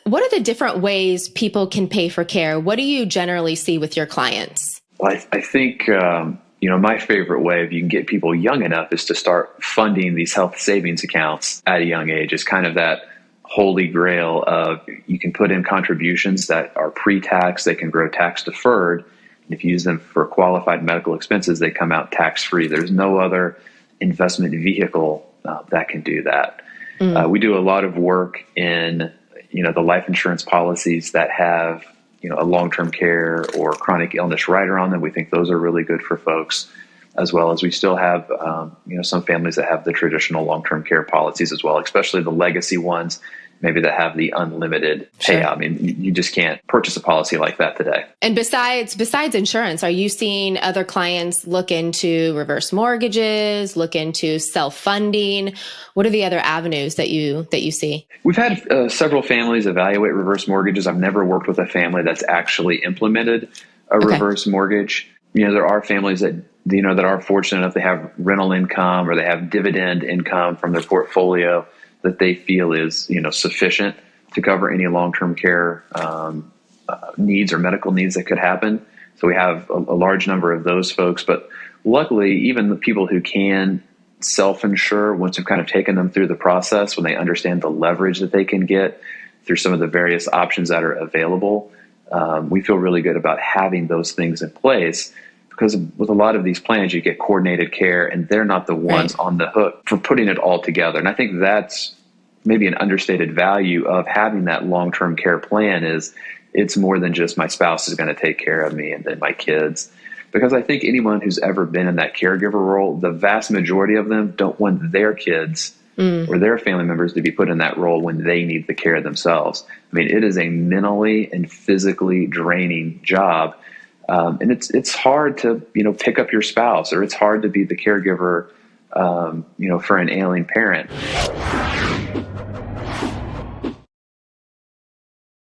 what are the different ways people can pay for care? What do you generally see with your clients? Well, I think, my favorite way, if you can get people young enough, is to start funding these health savings accounts at a young age. It's kind of that holy grail of you can put in contributions that are pre-tax, they can grow tax deferred. And if you use them for qualified medical expenses, they come out tax free. There's no other investment vehicle that can do that. We do a lot of work in, the life insurance policies that have, a long-term care or chronic illness rider on them. We think those are really good for folks, as well as we still have, some families that have the traditional long-term care policies as well, especially the legacy ones, maybe that have the unlimited payout. Sure. I mean, you just can't purchase a policy like that today. And besides insurance, are you seeing other clients look into reverse mortgages, look into self-funding? What are the other avenues that you see? We've had several families evaluate reverse mortgages. I've never worked with a family that's actually implemented a reverse mortgage. There are families that that are fortunate enough, they have rental income or they have dividend income from their portfolio that they feel is, sufficient to cover any long-term care needs or medical needs that could happen. So we have a large number of those folks. But luckily, even the people who can self-insure, once we've kind of taken them through the process, when they understand the leverage that they can get through some of the various options that are available, we feel really good about having those things in place. Because with a lot of these plans, you get coordinated care, and they're not the ones on the hook for putting it all together. And I think that's maybe an understated value of having that long-term care plan is it's more than just my spouse is going to take care of me and then my kids. Because I think anyone who's ever been in that caregiver role, the vast majority of them don't want their kids or their family members to be put in that role when they need the care themselves. I mean, it is a mentally and physically draining job. And it's hard to, pick up your spouse, or it's hard to be the caregiver, for an ailing parent.